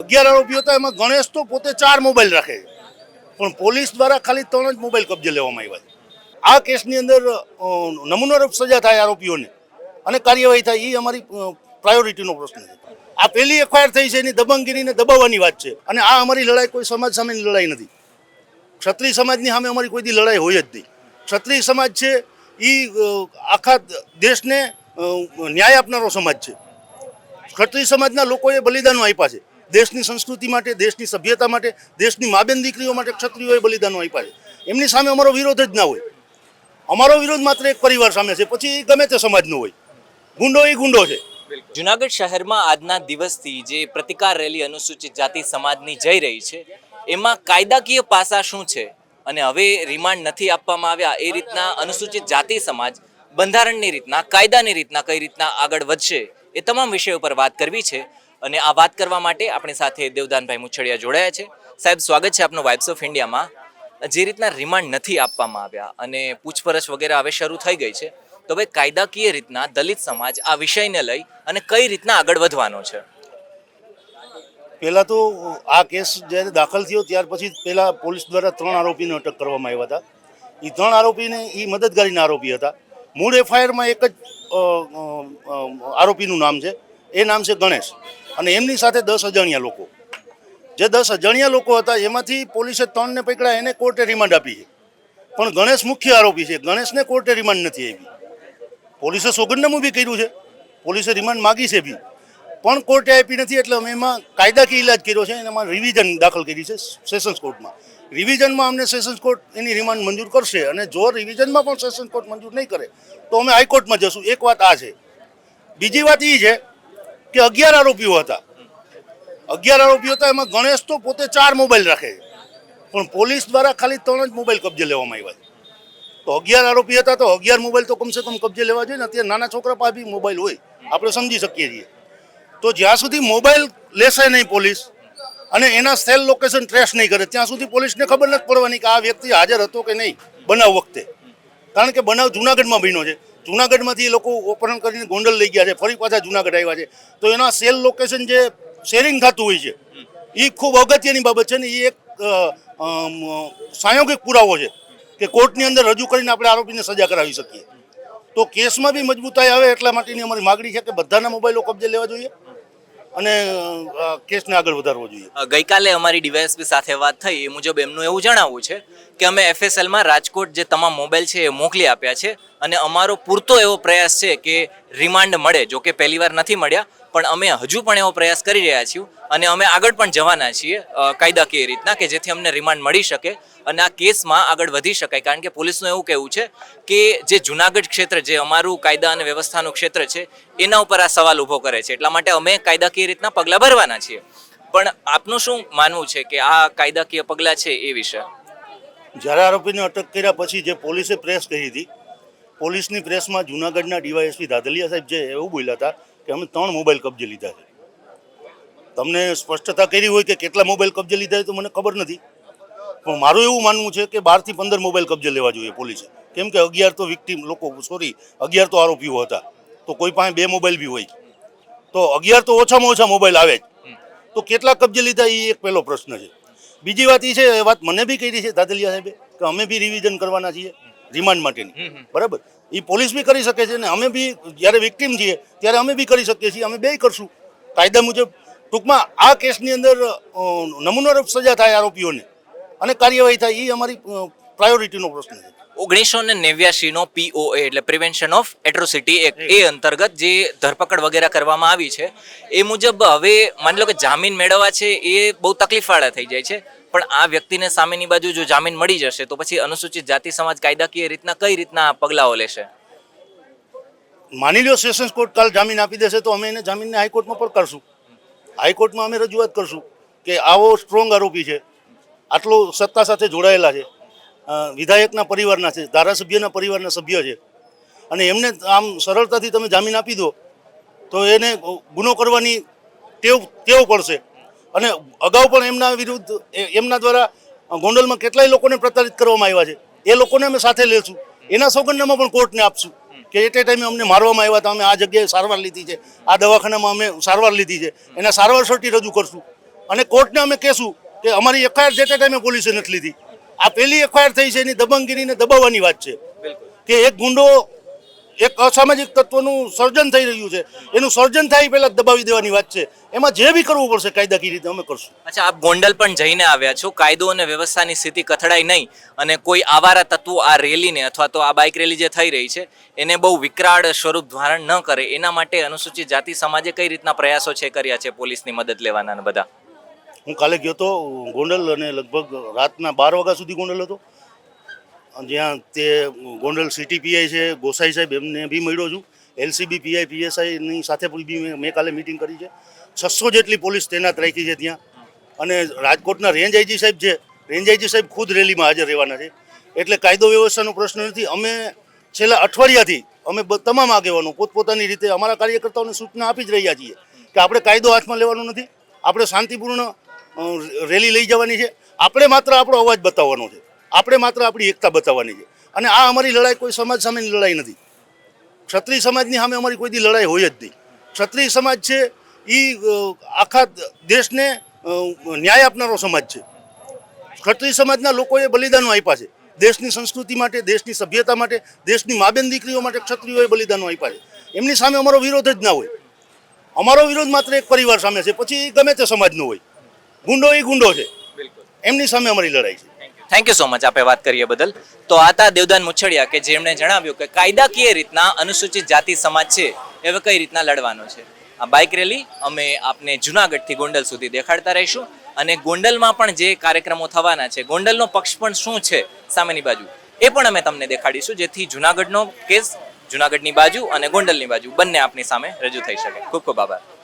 11 આરોપીઓ હતા, એમાં ગણેશ તો પોતે 4 મોબાઈલ રાખે છે, પણ પોલીસ દ્વારા ખાલી 3 જ મોબાઈલ કબજે લેવામાં આવ્યા છે. આ કેસની અંદર નમૂનારૂપ સજા થાય આરોપીઓને અને કાર્યવાહી થાય, એ અમારી પ્રાયોરિટીનો પ્રશ્ન છે. આ પહેલી એફઆઈઆર થઈ છે, એની દબંગગીરીને દબાવવાની વાત છે. અને આ અમારી લડાઈ કોઈ સમાજ સામેની લડાઈ નથી. ક્ષત્રિય સમાજની સામે અમારી કોઈ દી લડાઈ હોય જ નહીં. ક્ષત્રિય સમાજ છે એ આખા દેશને ન્યાય આપનારો સમાજ છે. ક્ષત્રિય સમાજના લોકોએ બલિદાનો આપ્યા છે. દેશની સંસ્કૃતિ માટે, દેશની સભ્યતા માટે, દેશની માબેન દીકરીઓ માટે ક્ષત્રિયોએ બલિદાનો આપ્યા છે. એમની સામે અમારો વિરોધ જ ના હોય. અમારો વિરોધ માત્ર એક પરિવાર સામે છે, પછી ગમે તે સમાજનો હોય. ગુંડો એ ગુંડો છે. જુનાગઢ શહેરમાં આજના દિવસથી જે પ્રતિકાર રેલી અનુસૂચિત જાતિ સમાજની જઈ રહી છે, એમાં કાયદાકીય પાસા શું છે અને હવે રિમાન્ડ નથી આપવામાં આવ્યા, એ રીતના અનુસૂચિત જાતિ સમાજ બંધારણની રીતના, કાયદાની રીતના કઈ રીતના આગળ વધશે, એ તમામ વિષયો પર વાત કરવી છે. અને આ વાત કરવા માટે આપણી સાથે દેવદાનભાઈ મુછડિયા જોડાયા છે. સાહેબ, સ્વાગત છે આપનું વાઇબ્સ ઓફ ઇન્ડિયામાં. જે રીતના રિમાન્ડ નથી આપવામાં આવ્યા અને પૂછપરછ વગેરે હવે શરૂ થઈ ગઈ છે, તો હવે કાયદાકીય રીતના દલિત સમાજ આ વિષયને લઈ અને કઈ રીતના આગળ વધવાનો છે? પહેલાં તો આ કેસ જ્યારે દાખલ થયો ત્યાર પછી પહેલાં પોલીસ દ્વારા 3 આરોપીને અટક કરવામાં આવ્યા હતા. એ 3 આરોપીને એ મદદગારીના આરોપી હતા. મૂળ એફઆઈઆરમાં એક જ આરોપીનું નામ છે, એ નામ છે ગણેશ. અને એમની સાથે 10 અજાણ્યા લોકો. જે 10 અજાણ્યા લોકો હતા એમાંથી પોલીસે 3ને પકડ્યા, એને કોર્ટે રિમાન્ડ આપી છે. પણ ગણેશ મુખ્ય આરોપી છે, ગણેશને કોર્ટે રિમાન્ડ નથી આપી. પોલીસે સોગંદનામું બી કર્યું છે, પોલીસે રિમાન્ડ માગી છે બી, પણ કોર્ટે આપી નથી. એટલે અમે એમાં કાયદાકીય ઇલાજ કર્યો છે, એમાં રિવિઝન દાખલ કરી છે સેશન્સ કોર્ટમાં. રિવિઝનમાં અમને સેશન્સ કોર્ટ એની રિમાન્ડ મંજૂર કરશે, અને જો રિવિઝનમાં પણ સેશન્સ કોર્ટ મંજૂર નહીં કરે તો અમે હાઈકોર્ટમાં જશું. એક વાત આ છે. બીજી વાત એ છે કે 11 આરોપીઓ હતા. 11 આરોપીઓ હતા, એમાં ગણેશ તો પોતે 4 મોબાઈલ રાખે છે, પણ પોલીસ દ્વારા ખાલી 3 જ મોબાઈલ કબજે લેવામાં આવ્યા છે. તો 11 આરોપી હતા તો 11 મોબાઈલ તો કમસે કમ કબજે લેવા જોઈએ ને. અત્યારે નાના છોકરા પાસે બી મોબાઈલ હોય, આપણે સમજી શકીએ છીએ. તો જ્યાં સુધી મોબાઈલ લેશે નહીં પોલીસ અને એના સેલ લોકેશન ટ્રેસ નહીં કરે, ત્યાં સુધી પોલીસને ખબર નથી પડવાની કે આ વ્યક્તિ હાજર હતો કે નહીં બનાવ વખતે. કારણ કે બનાવ જુનાગઢમાં બન્યો છે. જુનાગઢમાંથી એ લોકો ઓપરેશન કરીને ગોંડલ લઈ ગયા છે, ફરી પાછા જુનાગઢ આવ્યા છે. તો એના સેલ લોકેશન જે શેરિંગ થતું હોય છે, એ ખૂબ અગત્યની બાબત છે ને. એ એક સંયોગિક પુરાવો છે કે કોર્ટની અંદર રજૂ કરીને આપણે આરોપીને સજા કરાવી શકીએ. તો કેસમાં બી મજબૂતાઈ આવે એટલા માટેની અમારી માગણી છે કે બધાના મોબાઈલો કબજે લેવા જોઈએ અને કેસને આગળ વધારવો જોઈએ. ગઈકાલે અમારી ડીવાયએસપી સાથે વાત થઈ, એ મુજબ એમનું એવું જણાવવું છે કે અમે એફએસએલમાં રાજકોટ જે તમામ મોબાઈલ છે એ મોકલી આપ્યા છે અને અમારો પૂરતો એવો પ્રયાસ છે કે રિમાન્ડ મળે. જો કે પહેલી વાર નથી મળ્યા, પણ અમે હજુ પણ એવો પ્રયાસ કરી રહ્યા છીએ અને અમે આગળ પણ જવાના છીએ કાયદાકીય રીતના, કે જેથી અમને રિમાન્ડ મળી શકે અને આ કેસમાં આગળ વધી શકાય. કારણ કે પોલીસનું એવું કહેવું છે કે જે જુનાગઢ ક્ષેત્ર, જે અમારું કાયદા અને વ્યવસ્થાનું ક્ષેત્ર છે, એના ઉપર આ સવાલ ઊભો કરે છે. એટલા માટે અમે કાયદાકીય રીતના પગલાં ભરવાના છીએ. પણ આપનું શું માનવું છે કે આ કાયદાકીય પગલાં છે એ વિશે? જ્યારે આરોપીને અટક કર્યા પછી જે પોલીસે પ્રેસ કરી હતી, પોલીસની પ્રેસમાં જુનાગઢના ડીવાયએસપી ધાધલિયા સાહેબ જે એવું બોલ્યા હતા કે અમે 3 મોબાઈલ કબજે લીધા છે. તમને સ્પષ્ટતા કરી હોય કે કેટલા મોબાઈલ કબજે લીધા તો મને ખબર નથી, પણ મારું એવું માનવું છે કે 12 થી 15 મોબાઈલ કબજે લેવા જોઈએ પોલીસે. કેમ કે 11 તો વિક્ટીમ લોકો, 11 તો આરોપીઓ હતા, તો કોઈ પાસે 2 મોબાઈલ બી હોય તો 11 તો ઓછામાં ઓછા મોબાઈલ આવે જ. તો કેટલા કબજે લીધા એ એક પહેલો પ્રશ્ન છે. બીજી વાત એ છે, એ વાત મને બી કરી છે ધાધલિયા સાહેબે કે અમે બી રિવિઝન કરવાના છીએ રિમાન્ડ માટેની. બરાબર, એ પોલીસ બી કરી શકે છે ને અમે બી જ્યારે વિક્ટીમ છીએ ત્યારે અમે બી કરી શકીએ છીએ. અમે બે કરશું કાયદા મુજબ. ટૂંકમાં આ કેસની અંદર નમૂનારૂપ સજા થાય આરોપીઓને અને કાર્યવાહી થાય, એ અમારી પ્રાયોરિટીનો પ્રશ્ન છે. 1989 POA એટલે પ્રિવેન્શન ઓફ એટ્રોસિટી એક્ટ, એ અંતર્ગત જે ધરપકડ વગેરે કરવામાં આવી છે, એ મુજબ હવે માની લો કે જામીન મેળવવા છે એ બહુ તકલીફવાળા થઈ જાય છે. પણ આ વ્યક્તિને સામેની બાજુ જો જામીન મળી જશે તો પછી અનુસૂચિત જાતિ સમાજ કાયદાકીય રીતના કઈ રીતના પગલાઓ લેશે? માની લો સેશન્સ કોર્ટ કાલ જામીન આપી દેશે તો અમે એને જામીનને હાઈકોર્ટમાં પણ કરશું. હાઈકોર્ટમાં અમે રજૂઆત કરશું કે આવો સ્ટ્રોંગ આરોપી છે, આટલો સત્તા સાથે જોડાયેલા છે, વિધાયકના પરિવારના છે, ધારાસભ્યના પરિવારના સભ્ય છે, અને એમને આમ સરળતાથી તમે જામીન આપી દો તો એને ગુનો કરવાની ટેવ પડશે. અને અગાઉ પણ એમના વિરુદ્ધ એમના દ્વારા ગોંડલમાં કેટલાય લોકોને પ્રતાડિત કરવામાં આવ્યા છે. એ લોકોને અમે સાથે લેશું, એના સોગંદનામા પણ કોર્ટને આપશું કે એટ એ ટાઈમે અમને મારવામાં આવ્યા હતા, અમે આ જગ્યાએ સારવાર લીધી છે, આ દવાખાનામાં અમે સારવાર લીધી છે, એના સારવાર સર્ટી રજૂ કરશું. અને કોર્ટને અમે કહેશું કે અમારી એફઆઈઆર જે તે ટાઈમે પોલીસે નથી લીધી. આ પહેલી એફઆઈઆર થઈ છે એની દબંગગીરીને દબાવવાની વાત છે કે એક ગુંડો એક અસામાજિક તત્વનું સર્જન થઈ રહ્યું છે, એનું સર્જન થાય પહેલા દબાવી દેવાની વાત છે. એમાં જે બી કરવું પડશે કાયદાકીય રીતે અમે કરશું. અચ્છા, આપ ગોંડલ પણ જઈને આવ્યા છો. કાયદો અને વ્યવસ્થાની સ્થિતિ કથળાય નહીં અને કોઈ આવારા તત્વો આ રેલીને અથવા તો આ બાઇક રેલી જે થઈ રહી છે એને બહુ વિકરાળ સ્વરૂપ ધારણ ન કરે એના માટે અનુસૂચિત જાતિ સમાજે કઈ રીતના પ્રયાસો છે કર્યા છે પોલીસની મદદ લેવાના ને બધા? હું કાલે ગયો હતો ગોંડલ અને લગભગ રાતના 12 વાગ્યા સુધી ગોંડલ હતો. જ્યાં તે ગોંડલ સિટી પીઆઈ છે ગોસાઈ સાહેબ એમને બી મળ્યો છું. એલસીબી પીઆઈ પીએસઆઈની સાથે બી મેં કાલે મિટિંગ કરી છે. 600 જેટલી પોલીસ તૈનાત રાખી છે ત્યાં. અને રાજકોટના રેન્જ આઈજી સાહેબ છે, રેન્જ આઈજી સાહેબ ખુદ રેલીમાં હાજર રહેવાના છે. એટલે કાયદો વ્યવસ્થાનો પ્રશ્ન નથી. અમે છેલ્લા અઠવાડિયાથી અમે તમામ આગેવાનો પોતપોતાની રીતે અમારા કાર્યકર્તાઓને સૂચના આપી જ રહ્યા છીએ કે આપણે કાયદો હાથમાં લેવાનો નથી, આપણે શાંતિપૂર્ણ રેલી લઈ જવાની છે, આપણે માત્ર આપણો અવાજ બતાવવાનો છે, આપણે માત્ર આપણી એકતા બતાવવાની છે. અને આ અમારી લડાઈ કોઈ સમાજ સામેની લડાઈ નથી. ક્ષત્રિય સમાજની સામે અમારી કોઈ દી લડાઈ હોય જ નહીં. ક્ષત્રિય સમાજ છે એ આખા દેશને ન્યાય આપનારો સમાજ છે. ક્ષત્રિય સમાજના લોકોએ બલિદાનો આપ્યા છે. દેશની સંસ્કૃતિ માટે, દેશની સભ્યતા માટે, દેશની માબેન દીકરીઓ માટે ક્ષત્રિયોએ બલિદાનો આપ્યા છે. એમની સામે અમારો વિરોધ જ ના હોય. અમારો વિરોધ માત્ર એક પરિવાર સામે છે, પછી ગમે તે સમાજનો હોય. ગુંડો એ ગુંડો છે, એમની સામે અમારી લડાઈ છે. થેન્ક યુ સો મચ આપે વાત કરીએ બદલ. તો આ હતા દેવદાન મુછડિયા કે જેમણે જણાવ્યું કે કાયદાકીય રીતના અનુસૂચિત જાતિ સમાજ છે હવે કઈ રીતના લડવાનો છે. આ બાઇક રેલી અમે આપને જુનાગઢથી ગોંડલ સુધી દેખાડતા રહીશું અને ગોંડલમાં પણ જે કાર્યક્રમો થવાના છે, ગોંડલનો પક્ષ પણ શું છે સામેની બાજુ એ પણ અમે તમને દેખાડીશું, જેથી જુનાગઢનો કેસ, જુનાગઢની બાજુ અને ગોંડલની બાજુ બંને આપની સામે રજૂ થઈ શકે. ખૂબ ખૂબ આભાર.